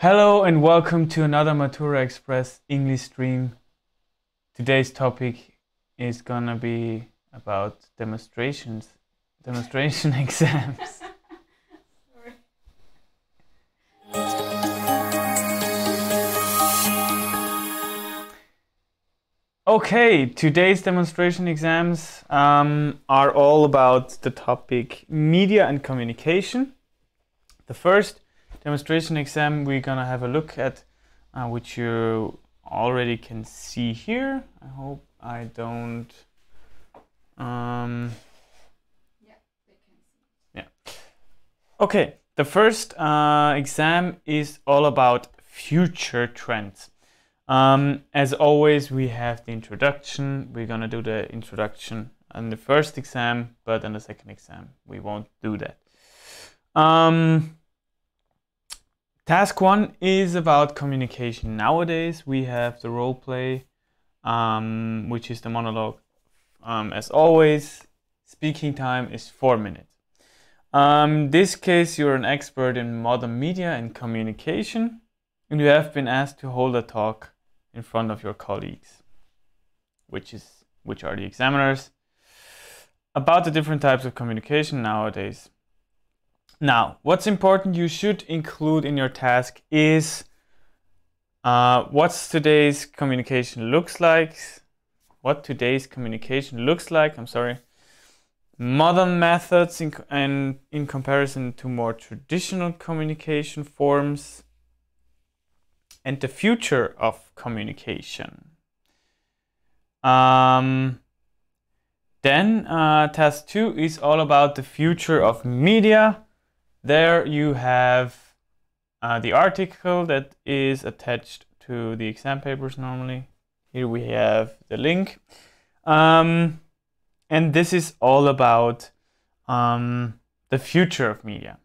Hello and welcome to another Matura Express English stream. Today's topic is gonna be about demonstration exams. Okay, today's demonstration exams are all about the topic media and communication. The first demonstration exam we're gonna have a look at, which you already can see here. I hope I don't. Yeah, they can see. Yeah. Okay, the first exam is all about future trends. As always, we have the introduction. We're gonna do the introduction on the first exam, but on the second exam, we won't do that. Task 1 is about communication. Nowadays, we have the role play, which is the monologue. As always, speaking time is 4 minutes. In this case, you're an expert in modern media and communication, and you have been asked to hold a talk in front of your colleagues, which are the examiners, about the different types of communication nowadays. Now, what's important you should include in your task is what today's communication looks like. Modern methods in comparison to more traditional communication forms, and the future of communication. Then task 2 is all about the future of media. There you have the article that is attached to the exam papers normally. Here we have the link. And this is all about the future of media.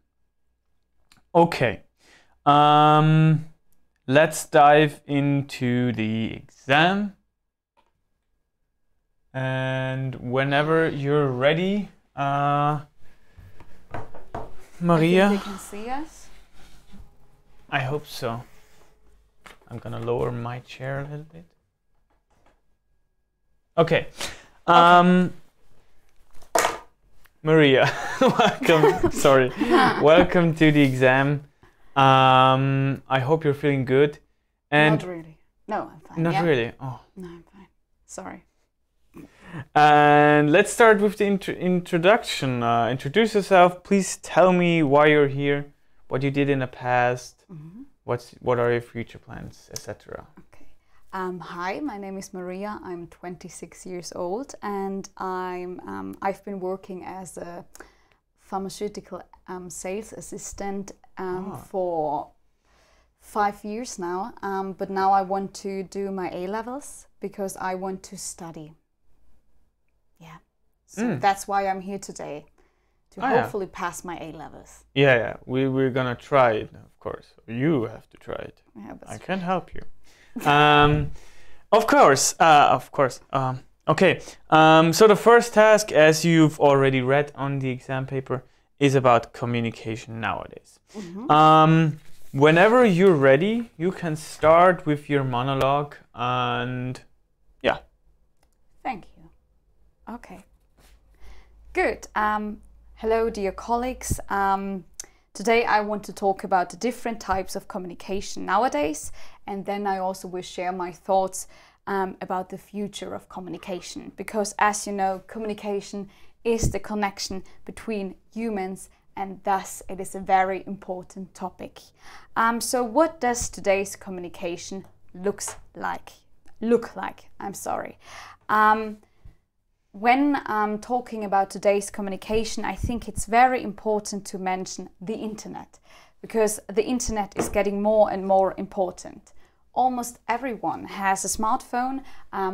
Okay. Let's dive into the exam. And whenever you're ready, Maria? I think they can see us. I hope so. I'm gonna lower my chair a little bit. Okay. Maria, welcome. Sorry. Welcome to the exam. I hope you're feeling good. And not really. No, I'm fine. Not really. Oh. No, I'm fine. Sorry. And let's start with the introduction. Introduce yourself. Please tell me why you're here, what you did in the past, what are your future plans, etc. Okay. Hi, my name is Maria. I'm 26 years old, and I've been working as a pharmaceutical sales assistant for 5 years now. But now I want to do my A-levels because I want to study. Yeah, so that's why I'm here today, to hopefully pass my A-levels. Yeah, we're gonna try it, of course. You have to try it. Yeah, I can't help you. Of course. Okay, so the first task, as you've already read on the exam paper, is about communication nowadays. Whenever you're ready, you can start with your monologue, and yeah. Thank you. Okay, good. Hello, dear colleagues. Today I want to talk about the different types of communication nowadays, and then I also will share my thoughts about the future of communication, because as you know, communication is the connection between humans, and thus it is a very important topic. So what does today's communication look like? When I'm talking about today's communication, I think it's very important to mention the internet, because the internet is getting more and more important. Almost everyone has a smartphone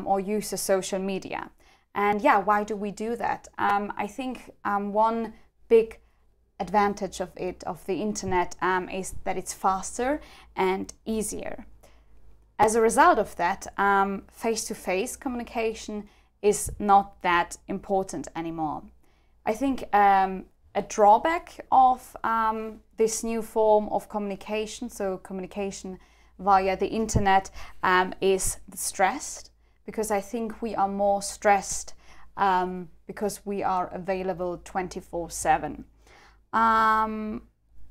or uses social media. And yeah, why do we do that? I think one big advantage of the internet is that it's faster and easier. As a result of that, face-to-face communication is not that important anymore. I think a drawback of the this new form of communication, so communication via the internet, is stressed, because I think we are more stressed because we are available 24/7.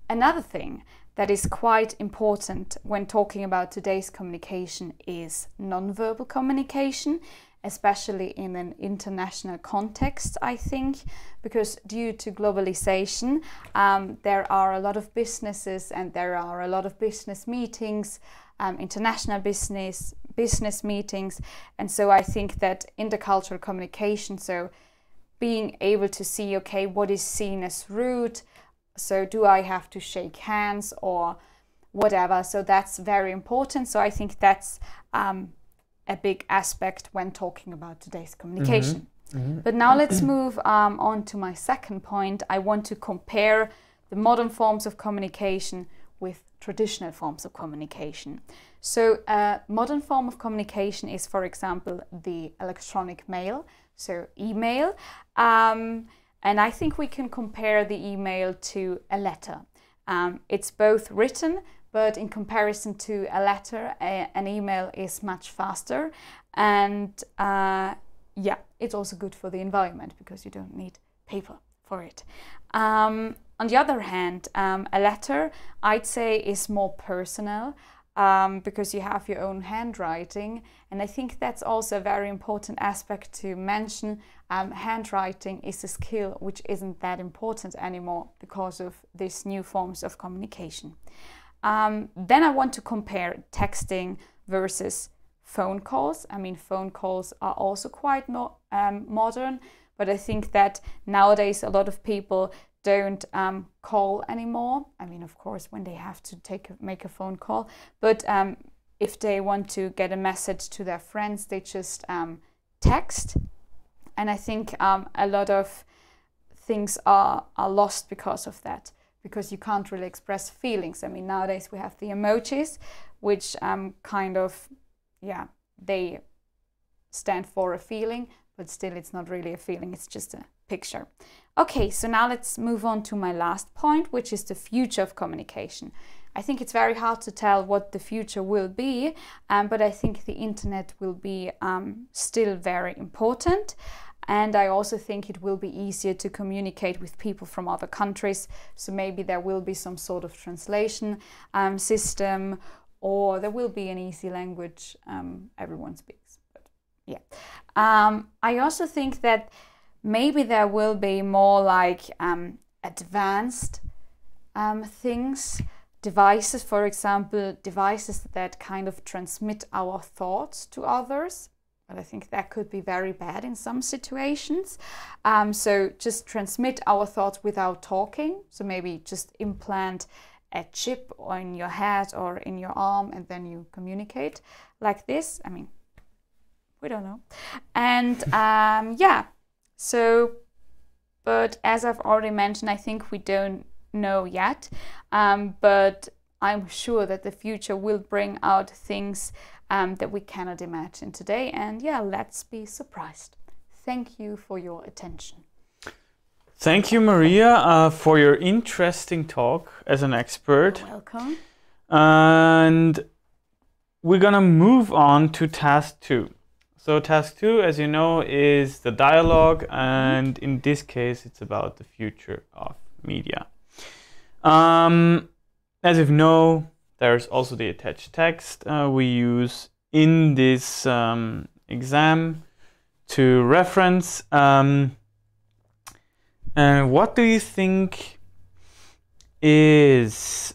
Another thing that is quite important when talking about today's communication is non-verbal communication, especially in an international context, I think, because due to globalization, there are a lot of businesses and there are a lot of business meetings, international business meetings, and so I think that intercultural communication, so being able to see, okay, what is seen as rude, so do I have to shake hands or whatever, so that's very important. So I think that's a big aspect when talking about today's communication. But now let's move on to my second point. I want to compare the modern forms of communication with traditional forms of communication. So a modern form of communication is, for example, the electronic mail, so email. And I think we can compare the email to a letter. It's both written, but in comparison to a letter, an email is much faster. And yeah, it's also good for the environment because you don't need paper for it. On the other hand, a letter, I'd say, is more personal because you have your own handwriting. And I think that's also a very important aspect to mention. Handwriting is a skill which isn't that important anymore because of these new forms of communication. Then I want to compare texting versus phone calls. I mean, phone calls are also quite modern, but I think that nowadays a lot of people don't call anymore. I mean, of course, when they have to make a phone call, but if they want to get a message to their friends, they just text. And I think a lot of things are lost because of that, because you can't really express feelings. I mean, nowadays we have the emojis, which kind of, yeah, they stand for a feeling, but still it's not really a feeling, it's just a picture. Okay, so now let's move on to my last point, which is the future of communication. I think it's very hard to tell what the future will be, but I think the internet will be still very important. And I also think it will be easier to communicate with people from other countries. So maybe there will be some sort of translation system, or there will be an easy language everyone speaks. But yeah, I also think that maybe there will be more like advanced things, devices, for example, devices that kind of transmit our thoughts to others. But I think that could be very bad in some situations. So just transmit our thoughts without talking. So maybe just implant a chip on your head or in your arm and then you communicate like this. I mean, we don't know. And yeah, so, but as I've already mentioned, I think we don't know yet. But I'm sure that the future will bring out things that we cannot imagine today. And yeah, let's be surprised. Thank you for your attention. Thank you, Maria, for your interesting talk as an expert. You're welcome. And we're gonna move on to task 2. So task 2, as you know, is the dialogue, and in this case, it's about the future of media. As you know, there's also the attached text we use in this exam to reference. And what do you think is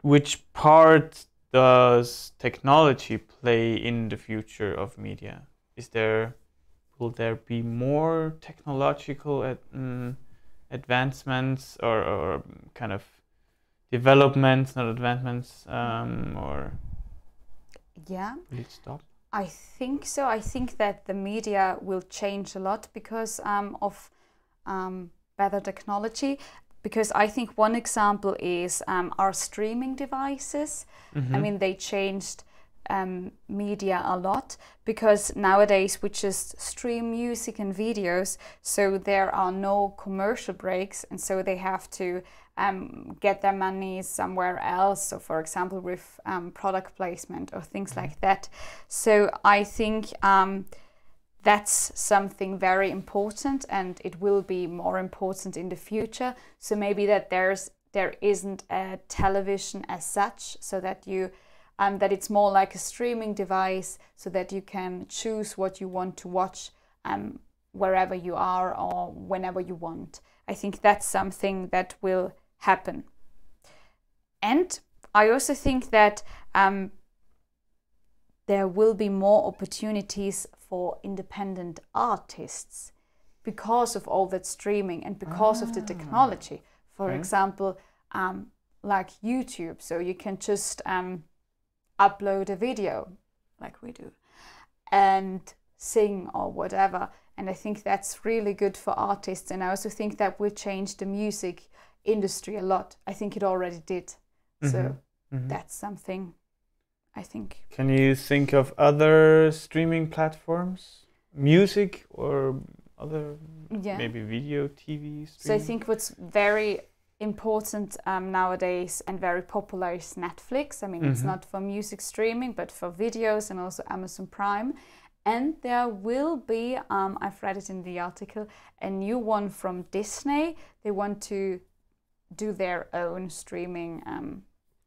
which part does technology play in the future of media? Will there be more technological advancements or kind of developments, not advancements, or yeah, will it stop? I think so. I think that the media will change a lot because of better technology. Because I think one example is our streaming devices. I mean, they changed media a lot, because nowadays we just stream music and videos, so there are no commercial breaks, and so they have to get their money somewhere else. So for example, with product placement or things like that. So I think that's something very important, and it will be more important in the future. So maybe that there isn't a television as such, so that you that it's more like a streaming device, so that you can choose what you want to watch wherever you are or whenever you want. I think that's something that will happen. And I also think that there will be more opportunities for independent artists because of all that streaming and because of the technology. For example, like YouTube, so you can just upload a video like we do and sing or whatever. And I think that's really good for artists, and I also think that will change the music industry a lot. I think it already did. So that's something I think. Can you think of other streaming platforms, music or other, maybe video, TV streaming? So I think what's very important nowadays and very popular is Netflix. I mean, it's not for music streaming, but for videos, and also Amazon Prime. And there will be, I've read it in the article, a new one from Disney. They want to do their own streaming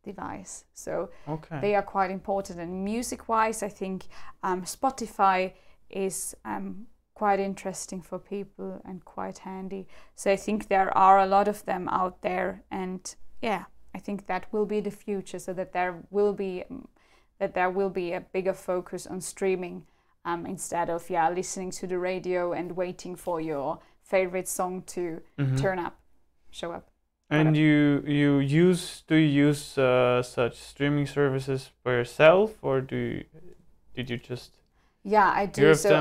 device. So they are quite important. And music-wise, I think Spotify is quite interesting for people and quite handy. So I think there are a lot of them out there, and yeah, I think that will be the future. So that there will be a bigger focus on streaming instead of listening to the radio and waiting for your favorite song to show up. And do you use such streaming services by yourself, or did you just? Yeah, I do. So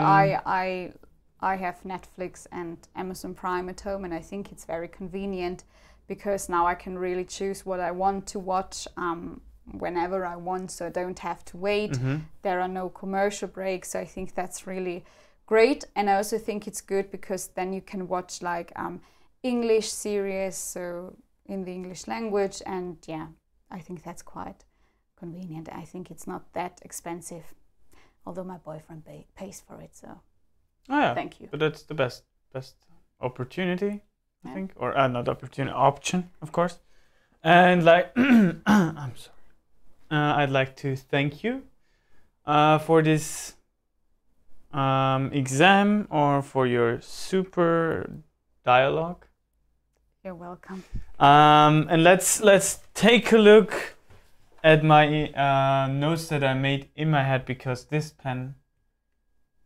I have Netflix and Amazon Prime at home, and I think it's very convenient because now I can really choose what I want to watch whenever I want, so I don't have to wait. There are no commercial breaks, so I think that's really great. And I also think it's good because then you can watch like English series, so in the English language, and yeah, I think that's quite convenient. I think it's not that expensive, although my boyfriend pays for it, so thank you. But that's the best opportunity, I think, or not opportunity, option, of course. And like, I'm sorry, I'd like to thank you for this exam, or for your super dialogue. You're welcome. And let's take a look at my notes that I made in my head, because this pen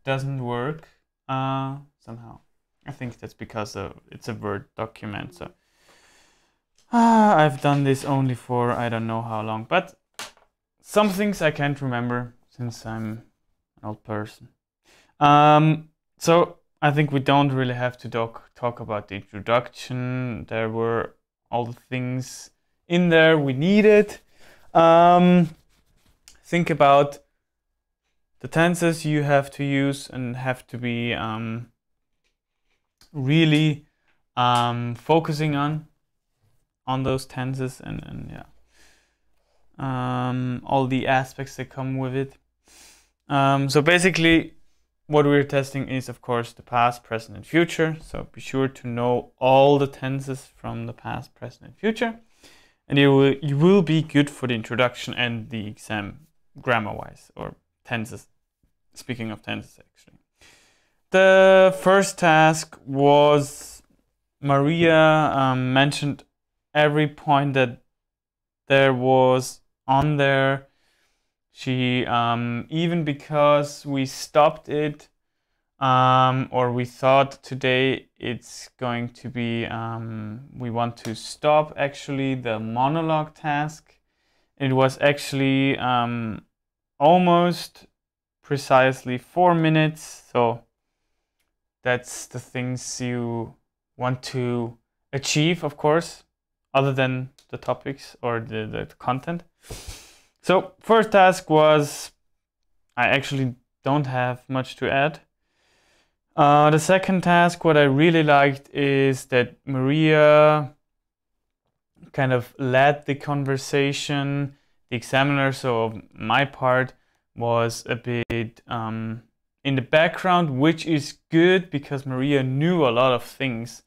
doesn't work somehow. I think that's because it's a Word document. So I've done this only for I don't know how long, but some things I can't remember since I'm an old person. So I think we don't really have to talk about the introduction. There were all the things in there we needed. Think about the tenses you have to use and have to be really focusing on those tenses and all the aspects that come with it. So basically, what we're testing is, of course, the past, present, and future. So be sure to know all the tenses from the past, present, and future, and you will be good for the introduction and the exam, grammar-wise, or tenses. Speaking of tenses, actually, the first task was Maria mentioned every point that there was on there. She even because we stopped it, or we thought today it's going to be, we want to stop actually the monologue task. It was actually almost precisely 4 minutes. So that's the things you want to achieve, of course, other than the topics or the content. So first task was I actually don't have much to add. The second task, what I really liked is that Maria kind of led the conversation. The examiner, so my part, was a bit in the background, which is good because Maria knew a lot of things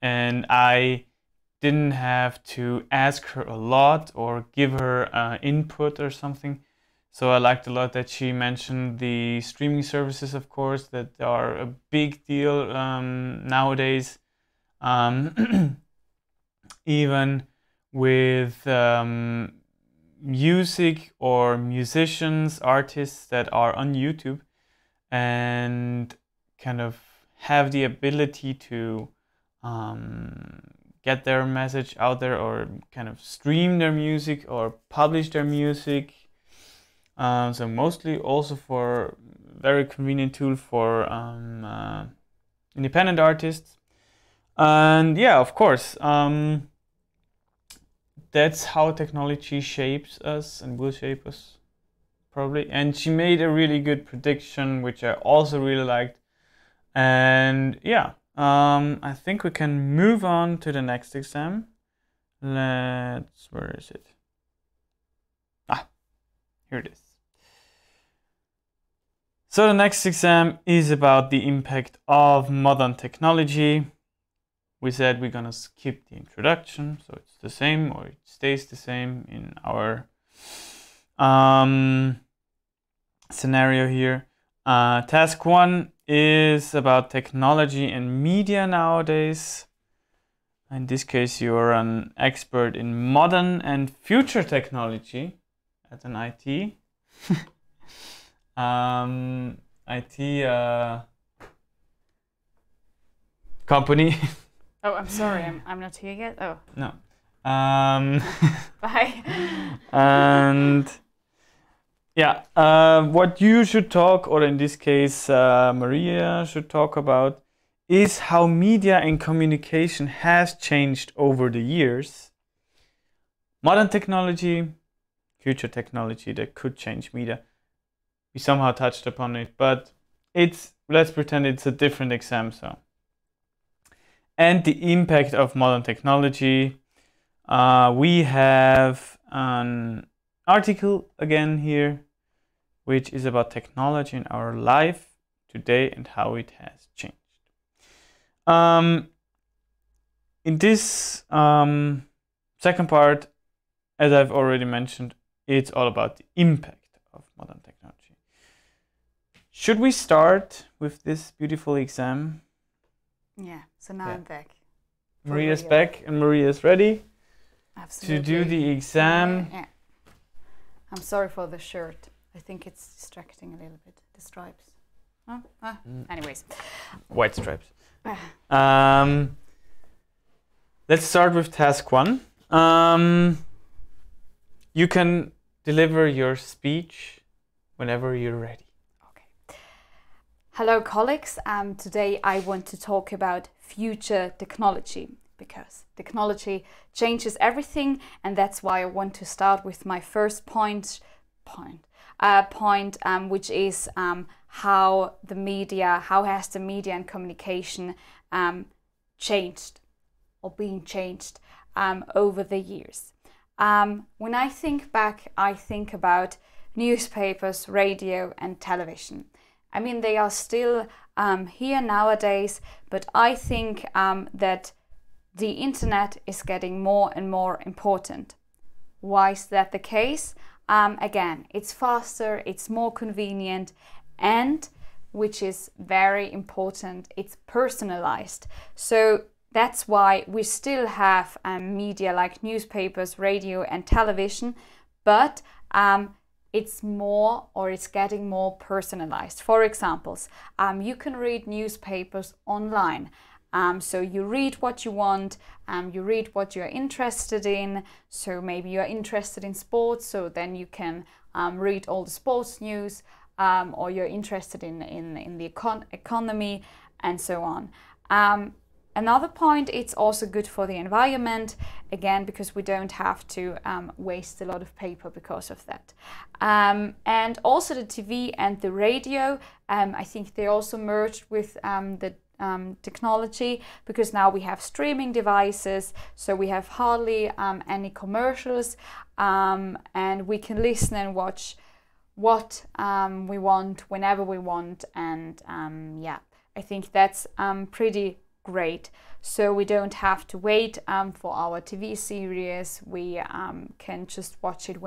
and I didn't have to ask her a lot or give her input or something. So I liked a lot that she mentioned the streaming services, of course, that are a big deal nowadays. Even with music or musicians, artists that are on YouTube and kind of have the ability to get their message out there or kind of stream their music or publish their music. So mostly also for very convenient tool for independent artists. And yeah, of course, that's how technology shapes us and will shape us probably. And she made a really good prediction, which I also really liked. And yeah, I think we can move on to the next exam. Where is it? Here it is. So the next exam is about the impact of modern technology. We said we're gonna skip the introduction, so it's the same or it stays the same in our scenario here. Task 1 is about technology and media nowadays. In this case, you're an expert in modern and future technology at an IT. IT company. Oh, I'm sorry, I'm not here yet. Oh. No. Bye. And yeah, what you should talk, or in this case, Maria should talk about, is how media and communication has changed over the years. Modern technology, future technology that could change media. We somehow touched upon it, but let's pretend it's a different exam. So. And the impact of modern technology. We have an article again here, which is about technology in our life today and how it has changed. In this second part, as I've already mentioned, it's all about the impact of modern technology. Should we start with this beautiful exam? Yeah, so now I'm back. Maria's back and Maria's ready. Absolutely. To do the exam. Yeah. I'm sorry for the shirt. I think it's distracting a little bit, the stripes. Oh, anyways. White stripes. Let's start with task 1. You can deliver your speech whenever you're ready. Hello colleagues, today I want to talk about future technology because technology changes everything, and that's why I want to start with my first point, which is how has the media and communication changed or being changed over the years. When I think back, I think about newspapers, radio and television. I mean, they are still here nowadays, but I think that the internet is getting more and more important. Why is that the case? Again, it's faster, it's more convenient, and which is very important, it's personalized. So that's why we still have media like newspapers, radio and television, but it's getting more personalized. For examples, you can read newspapers online. So you read what you want, you read what you're interested in. So maybe you're interested in sports, so then you can read all the sports news, or you're interested in the economy and so on. Another point, it's also good for the environment, again, because we don't have to waste a lot of paper because of that. And also the TV and the radio, I think they also merged with the technology, because now we have streaming devices, so we have hardly any commercials, and we can listen and watch what we want whenever we want, and yeah, I think that's pretty great. So we don't have to wait for our TV series. We can just watch it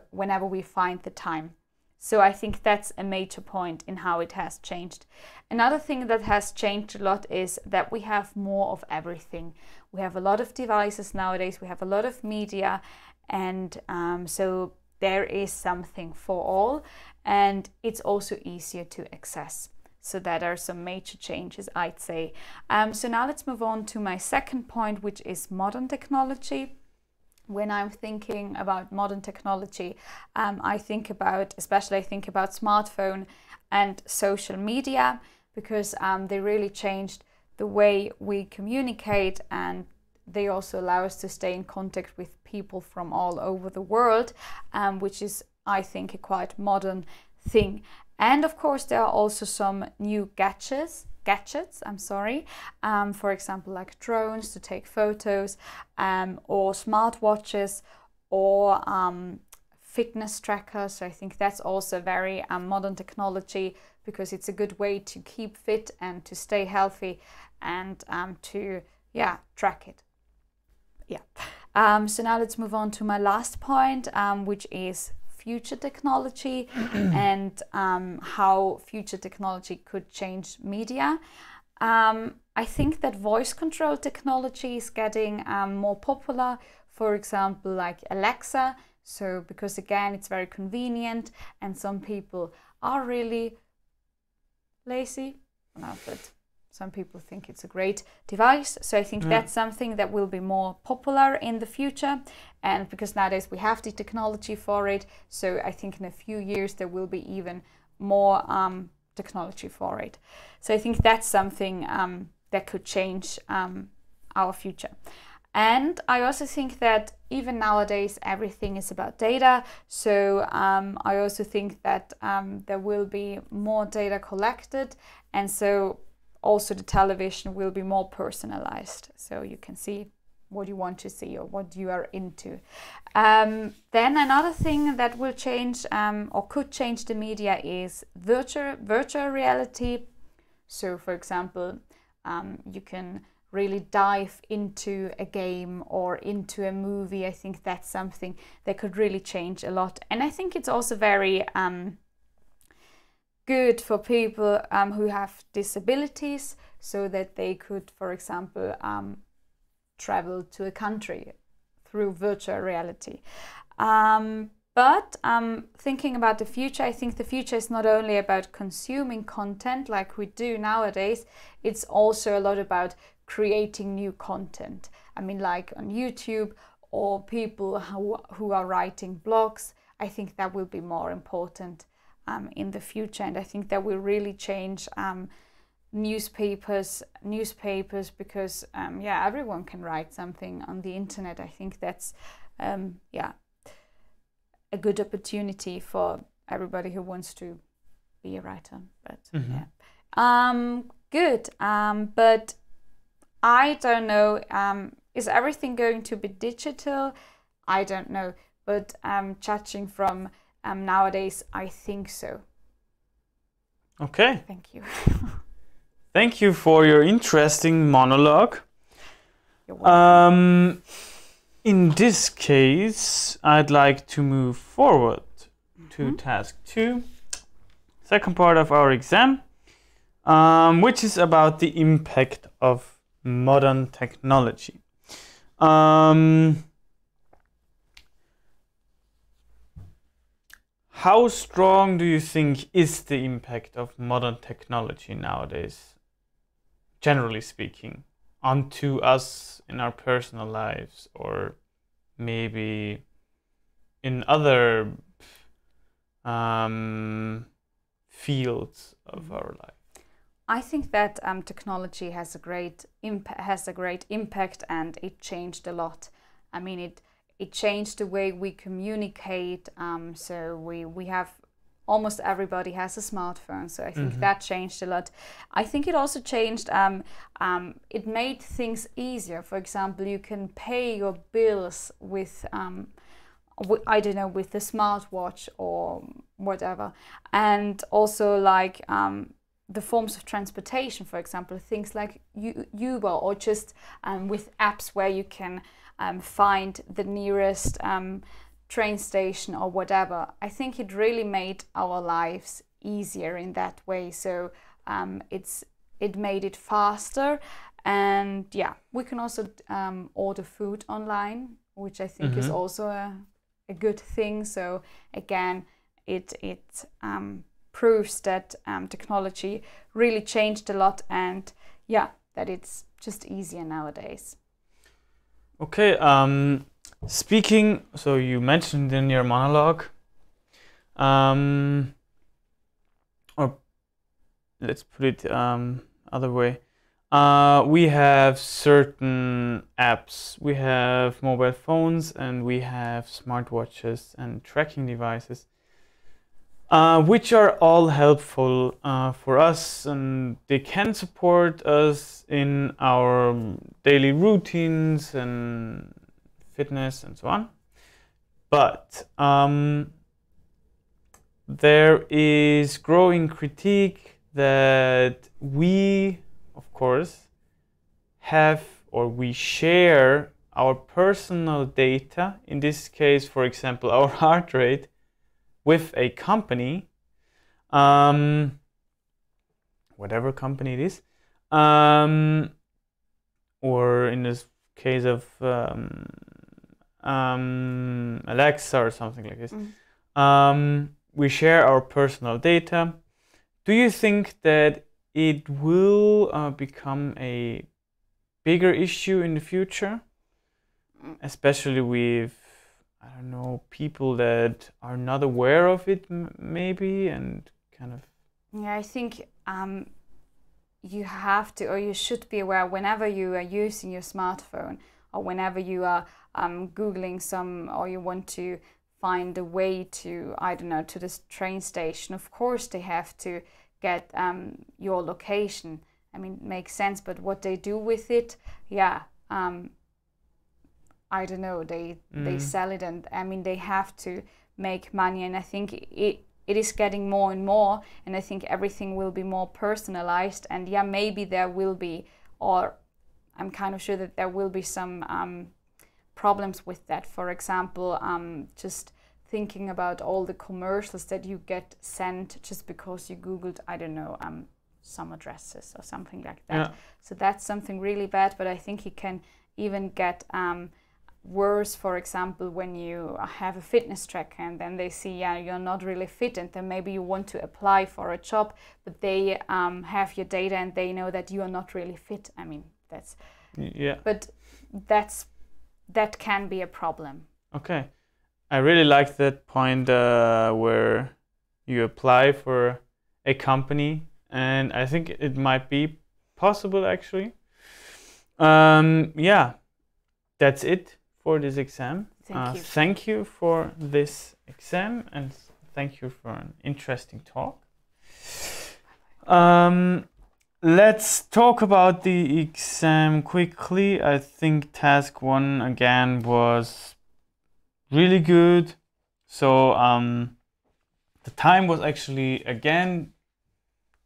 whenever we find the time. So I think that's a major point in how it has changed. Another thing that has changed a lot is that we have more of everything. We have a lot of devices nowadays, we have a lot of media, and so there is something for all, and it's also easier to access. So that are some major changes, I'd say. So now let's move on to my second point, which is modern technology. When I'm thinking about modern technology, I think about smartphone and social media, because they really changed the way we communicate, and they also allow us to stay in contact with people from all over the world, which is, I think, a quite modern thing. And of course, there are also some new gadgets, for example, like drones to take photos, or smartwatches, or fitness trackers. So I think that's also very modern technology, because it's a good way to keep fit and to stay healthy, and to track it. So now let's move on to my last point, which is future technology and how future technology could change media. I think that voice control technology is getting more popular, for example, like Alexa. So because again, it's very convenient, and some people are really lazy, but some people think it's a great device. So I think that's something that will be more popular in the future. And because nowadays we have the technology for it, so I think in a few years there will be even more technology for it. So I think that's something that could change our future. And I also think that even nowadays everything is about data. So I also think that there will be more data collected, and so also the television will be more personalized, so you can see what you want to see or what you are into. Then another thing that will change or could change the media is virtual reality. So for example, you can really dive into a game or into a movie. I think that's something that could really change a lot. And I think it's also very good for people who have disabilities, so that they could, for example, travel to a country through virtual reality. But thinking about the future, I think the future is not only about consuming content like we do nowadays, it's also a lot about creating new content. I mean, like on YouTube, or people who are writing blogs. I think that will be more important in the future, and I think that will really change newspapers, because everyone can write something on the internet. I think that's a good opportunity for everybody who wants to be a writer. But good. But I don't know. Is everything going to be digital? I don't know. But judging from nowadays, I think so. Okay. Thank you. Thank you for your interesting monologue. You're welcome. In this case, I'd like to move forward to task 2, second part of our exam, which is about the impact of modern technology. How strong do you think is the impact of modern technology nowadays, generally speaking, onto us in our personal lives, or maybe in other fields of our life? I think that technology has a great impact, and it changed a lot. I mean, it changed the way we communicate. So we have, almost everybody has a smartphone. So I think that changed a lot. I think it also changed. It made things easier. For example, you can pay your bills with I don't know, with the smartwatch or whatever, and also like the forms of transportation, for example, things like Uber, or just with apps where you can find the nearest train station or whatever. I think it really made our lives easier in that way. So it made it faster, and yeah, we can also order food online, which I think is also a good thing. So again, it proves that technology really changed a lot, and yeah, that it's just easier nowadays. Okay, speaking, so you mentioned in your monologue, or let's put it other way. We have certain apps. We have mobile phones, and we have smartwatches and tracking devices, which are all helpful for us, and they can support us in our daily routines and fitness and so on. But there is growing critique that we, of course, have, or we share our personal data, in this case, for example, our heart rate, with a company, whatever company it is, or in this case of Alexa or something like this. We share our personal data. Do you think that it will become a bigger issue in the future, especially with, I don't know, people that are not aware of it, maybe, and kind of? Yeah, I think you have to, or you should be aware whenever you are using your smartphone, or whenever you are Googling or you want to find a way to, I don't know, to this train station. Of course, they have to get your location. I mean, it makes sense, but what they do with it, yeah, I don't know. They sell it, and I mean, they have to make money, and I think it is getting more and more, and I think everything will be more personalized. And yeah, maybe there will be, or I'm kind of sure that there will be some problems with that. For example, just thinking about all the commercials that you get sent just because you Googled, I don't know, some addresses or something like that. Yeah. So that's something really bad, but I think it can even get worse. For example, when you have a fitness tracker and then they see, yeah, you're not really fit, and then maybe you want to apply for a job, but they have your data and they know that you are not really fit. I mean, that's, yeah, but that can be a problem. Okay, I really like that point where you apply for a company, and I think it might be possible actually. Yeah, that's it for this exam. Thank you. Thank you for this exam, and thank you for an interesting talk. Let's talk about the exam quickly. I think task 1 again was really good. So the time was actually again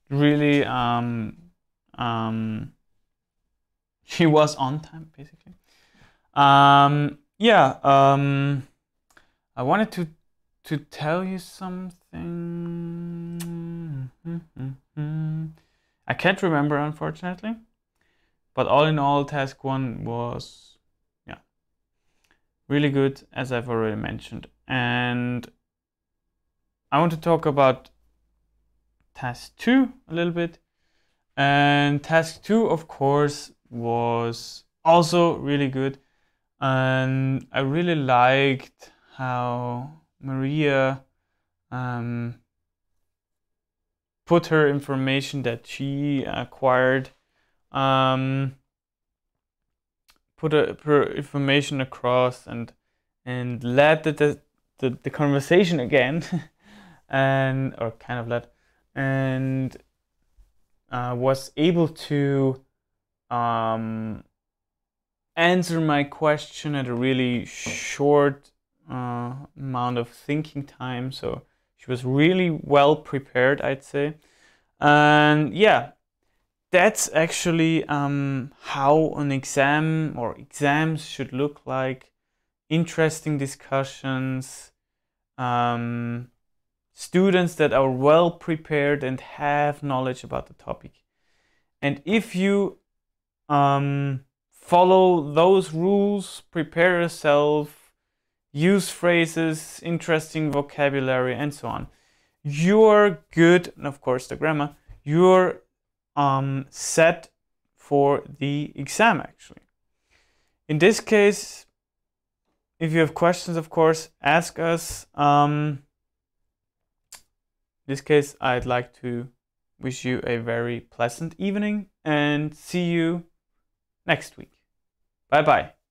really she was on time basically. Yeah, I wanted to tell you something. I can't remember, unfortunately, but all in all, task 1 was, yeah, really good, as I've already mentioned. And I want to talk about task 2 a little bit. And task 2, of course, was also really good. And I really liked how Maria put her information that she acquired, put her information across, and led the conversation again, or kind of led, and was able to answer my question at a really short amount of thinking time. So she was really well prepared, I'd say. And yeah, that's actually how an exam or exams should look like. Interesting discussions, students that are well prepared and have knowledge about the topic. And if you follow those rules, prepare yourself, use phrases, interesting vocabulary, and so on, you're good. And of course, the grammar, you're set for the exam, actually. In this case, if you have questions, of course, ask us. In this case, I'd like to wish you a very pleasant evening and see you next week. Bye bye.